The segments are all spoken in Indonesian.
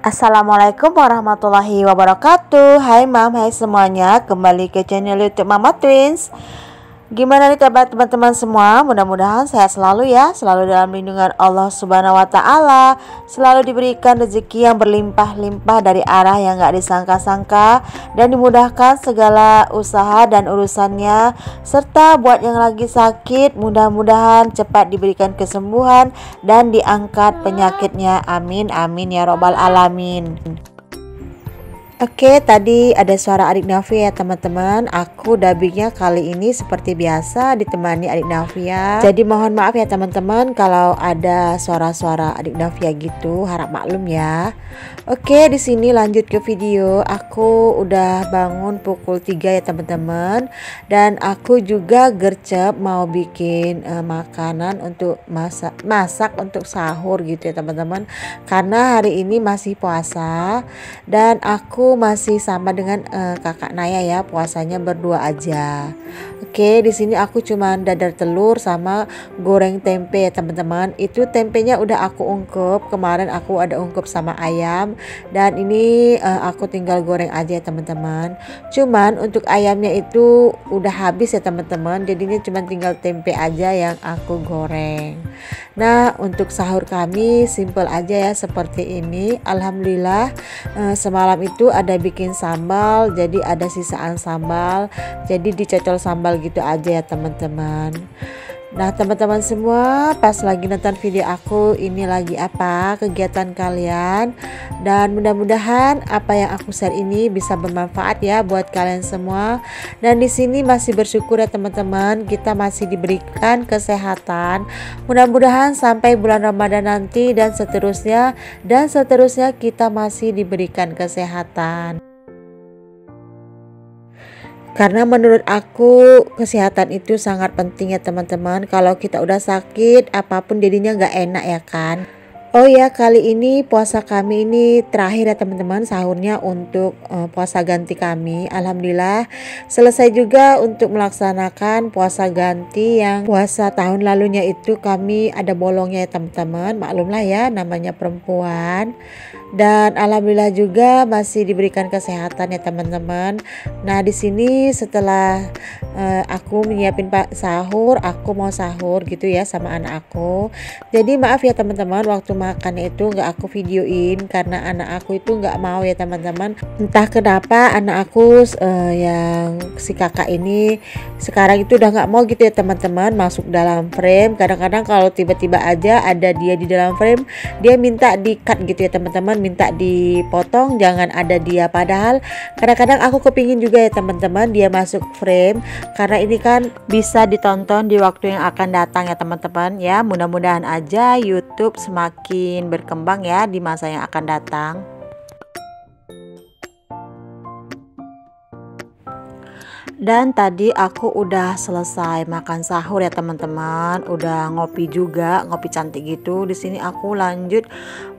Assalamualaikum warahmatullahi wabarakatuh. Hai mam, hai semuanya. Kembali ke channel YouTube Mama Twins. Gimana nih kabar teman-teman semua? Mudah-mudahan sehat selalu ya, selalu dalam lindungan Allah Subhanahu wa Ta'ala, selalu diberikan rezeki yang berlimpah-limpah dari arah yang gak disangka-sangka, dan dimudahkan segala usaha dan urusannya. Serta buat yang lagi sakit, mudah-mudahan cepat diberikan kesembuhan dan diangkat penyakitnya. Amin amin ya robbal alamin. Oke, tadi ada suara adik Nafi ya teman-teman. Aku dubbingnya kali ini seperti biasa ditemani adik Nafia. Jadi mohon maaf ya teman-teman kalau ada suara-suara adik Nafia gitu, harap maklum ya. Oke, di sini lanjut ke video. Aku udah bangun pukul 3 ya teman-teman. Dan aku juga gercep mau bikin makanan untuk masak untuk sahur gitu ya teman-teman. Karena hari ini masih puasa dan aku masih sama dengan kakak Naya ya, puasanya berdua aja. Oke, di sini aku cuman dadar telur sama goreng tempe ya teman-teman. Itu tempenya udah aku ungkep, kemarin aku ada ungkep sama ayam, dan ini aku tinggal goreng aja ya teman-teman. Cuman untuk ayamnya itu udah habis ya teman-teman, jadinya cuman tinggal tempe aja yang aku goreng. Nah, untuk sahur kami simple aja ya seperti ini. Alhamdulillah semalam itu ada bikin sambal, jadi ada sisaan sambal, jadi dicocol sambal gitu aja ya teman-teman. Nah teman-teman semua, pas lagi nonton video aku ini lagi apa kegiatan kalian, dan mudah-mudahan apa yang aku share ini bisa bermanfaat ya buat kalian semua. Dan di sini masih bersyukur ya teman-teman, kita masih diberikan kesehatan. Mudah-mudahan sampai bulan Ramadan nanti dan seterusnya kita masih diberikan kesehatan. Karena menurut aku kesehatan itu sangat penting ya teman-teman. Kalau kita udah sakit apapun jadinya nggak enak ya kan. Oh ya, kali ini puasa kami ini terakhir ya teman-teman, sahurnya untuk puasa ganti kami. Alhamdulillah selesai juga untuk melaksanakan puasa ganti. Yang puasa tahun lalunya itu kami ada bolongnya ya teman-teman, maklumlah ya namanya perempuan. Dan alhamdulillah juga masih diberikan kesehatan ya teman-teman. Nah di sini setelah aku menyiapin sahur, aku mau sahur gitu ya sama anak aku. Jadi maaf ya teman-teman, waktu makannya itu nggak aku videoin karena anak aku itu nggak mau ya teman-teman. Entah kenapa anak aku yang si kakak ini sekarang itu udah nggak mau gitu ya teman-teman masuk dalam frame. Kadang-kadang kalau tiba-tiba aja ada dia di dalam frame, dia minta di cut gitu ya teman-teman, minta dipotong, jangan ada dia. Padahal kadang-kadang aku kepingin juga ya teman-teman dia masuk frame, karena ini kan bisa ditonton di waktu yang akan datang ya teman-teman ya. Mudah-mudahan aja YouTube semakin berkembang ya di masa yang akan datang. Dan tadi aku udah selesai makan sahur ya teman-teman, udah ngopi juga, ngopi cantik gitu. Di sini aku lanjut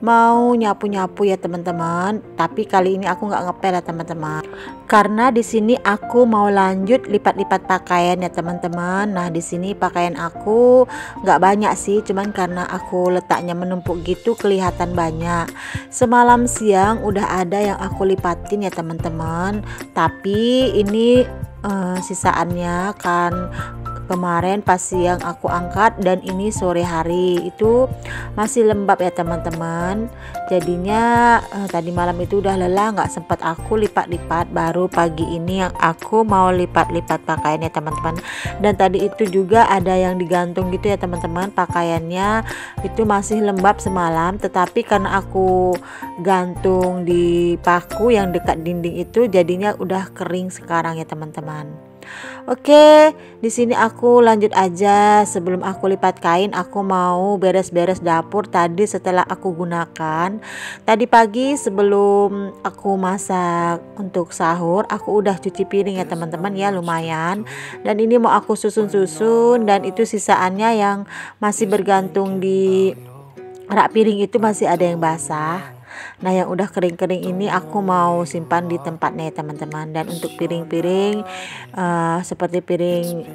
mau nyapu-nyapu ya teman-teman. Tapi kali ini aku nggak ngepel ya teman-teman, karena di sini aku mau lanjut lipat-lipat pakaian ya teman-teman. Nah di sini pakaian aku nggak banyak sih, cuman karena aku letaknya menumpuk gitu kelihatan banyak. Semalam siang udah ada yang aku lipatin ya teman-teman, tapi ini sisaannya kan kemarin pas siang aku angkat, dan ini sore hari itu masih lembab ya teman-teman. Jadinya tadi malam itu udah lelah, nggak sempat aku lipat-lipat. Baru pagi ini yang aku mau lipat-lipat pakaiannya teman-teman. Dan tadi itu juga ada yang digantung gitu ya teman-teman, pakaiannya itu masih lembab semalam, tetapi karena aku gantung di paku yang dekat dinding itu jadinya udah kering sekarang ya teman-teman. Oke, di sini aku lanjut aja. Sebelum aku lipat kain, aku mau beres-beres dapur tadi setelah aku gunakan. Tadi pagi sebelum aku masak untuk sahur, aku udah cuci piring ya teman-teman ya, lumayan. Dan ini mau aku susun-susun, dan itu sisaannya yang masih bergantung di rak piring itu masih ada yang basah. Nah yang udah kering-kering ini aku mau simpan di tempatnya ya teman-teman. Dan untuk piring-piring seperti piring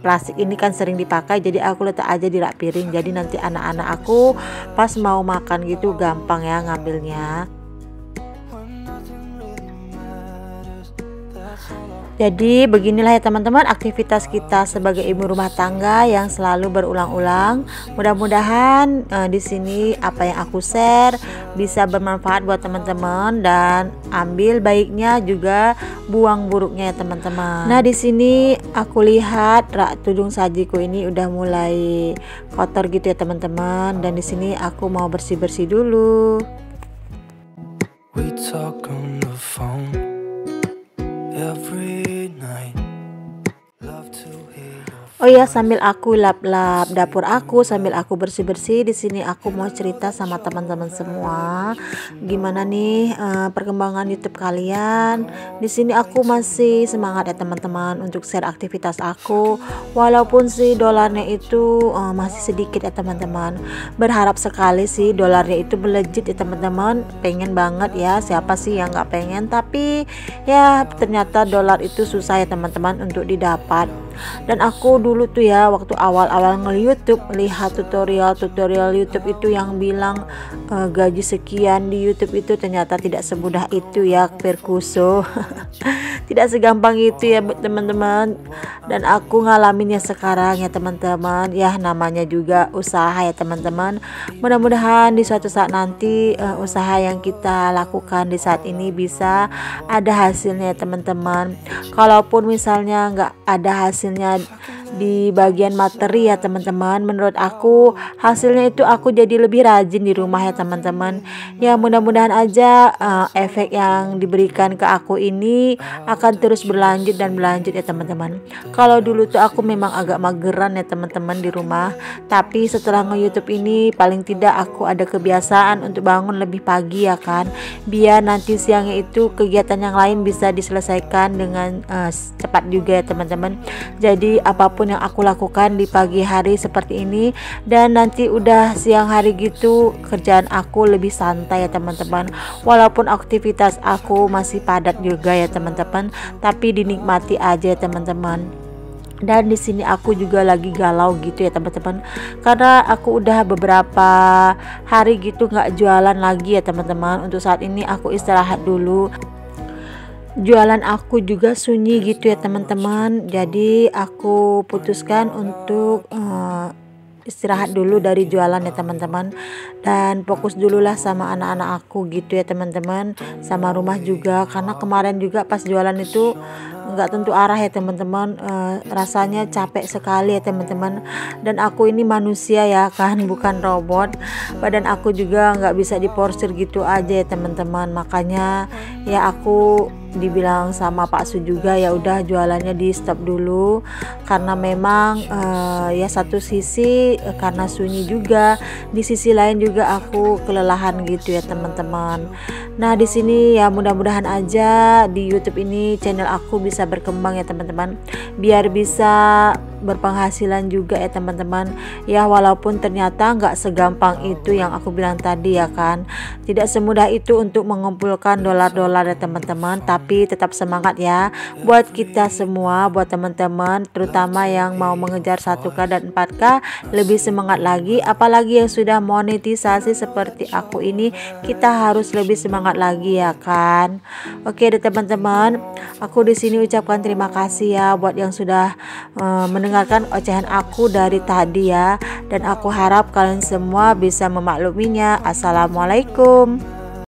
plastik ini kan sering dipakai, jadi aku letak aja di rak piring, jadi nanti anak-anak aku pas mau makan gitu gampang ya ngambilnya. Jadi beginilah ya teman-teman aktivitas kita sebagai ibu rumah tangga yang selalu berulang-ulang. Mudah-mudahan di sini apa yang aku share bisa bermanfaat buat teman-teman, dan ambil baiknya juga buang buruknya ya teman-teman. Nah di sini aku lihat rak tudung sajiku ini udah mulai kotor gitu ya teman-teman, dan di sini aku mau bersih-bersih dulu. We talk on the phone every night. Oh ya, sambil aku lap-lap dapur aku, sambil aku bersih-bersih di sini, aku mau cerita sama teman-teman semua. Gimana nih perkembangan YouTube kalian? Di sini aku masih semangat ya teman-teman untuk share aktivitas aku. Walaupun sih dolarnya itu masih sedikit ya teman-teman. Berharap sekali sih dolarnya itu melejit ya teman-teman. Pengen banget ya, siapa sih yang nggak pengen? Tapi ya ternyata dolar itu susah ya teman-teman untuk didapat. Dan aku dulu tuh ya waktu awal-awal nge-YouTube lihat tutorial YouTube itu yang bilang gaji sekian di YouTube itu ternyata tidak semudah itu ya perkuso. Tidak segampang itu ya teman-teman, dan aku ngalaminnya sekarang ya teman-teman. Ya namanya juga usaha ya teman-teman. Mudah-mudahan di suatu saat nanti usaha yang kita lakukan di saat ini bisa ada hasilnya ya teman-teman. Kalaupun misalnya nggak ada hasilnya di bagian materi ya teman-teman, menurut aku hasilnya itu aku jadi lebih rajin di rumah ya teman-teman. Ya mudah-mudahan aja efek yang diberikan ke aku ini akan terus berlanjut dan berlanjut ya teman-teman. Kalau dulu tuh aku memang agak mageran ya teman-teman di rumah, tapi setelah nge-YouTube ini paling tidak aku ada kebiasaan untuk bangun lebih pagi ya kan, biar nanti siangnya itu kegiatan yang lain bisa diselesaikan dengan cepat juga ya teman-teman. Jadi apapun yang aku lakukan di pagi hari seperti ini, dan nanti udah siang hari gitu kerjaan aku lebih santai ya teman-teman. Walaupun aktivitas aku masih padat juga ya teman-teman, tapi dinikmati aja ya teman-teman. Dan di sini aku juga lagi galau gitu ya teman-teman, karena aku udah beberapa hari gitu nggak jualan lagi ya teman-teman. Untuk saat ini aku istirahat dulu. Jualan aku juga sunyi gitu ya teman-teman, jadi aku putuskan untuk istirahat dulu dari jualan ya teman-teman, dan fokus dulu lah sama anak-anak aku gitu ya teman-teman, sama rumah juga, karena kemarin juga pas jualan itu nggak tentu arah ya teman-teman. Rasanya capek sekali ya teman-teman, dan aku ini manusia ya kan, bukan robot. Badan aku juga nggak bisa diporsir gitu aja ya teman-teman, makanya ya aku dibilang sama Pak Su juga ya udah jualannya di stop dulu, karena memang ya satu sisi karena sunyi juga, di sisi lain juga aku kelelahan gitu ya teman-teman. Nah di sini ya mudah-mudahan aja di YouTube ini channel aku bisa berkembang ya teman-teman, biar bisa berpenghasilan juga ya teman-teman. Ya walaupun ternyata nggak segampang itu yang aku bilang tadi ya kan, tidak semudah itu untuk mengumpulkan dolar-dolar ya teman-teman, tapi tetap semangat ya buat kita semua, buat teman-teman terutama yang mau mengejar 1K dan 4K, lebih semangat lagi. Apalagi yang sudah monetisasi seperti aku ini, kita harus lebih semangat lagi ya kan. Oke deh teman-teman, aku di sini ucapkan terima kasih ya buat yang sudah mendengarkan ocehan aku dari tadi ya, dan aku harap kalian semua bisa memakluminya. Assalamualaikum.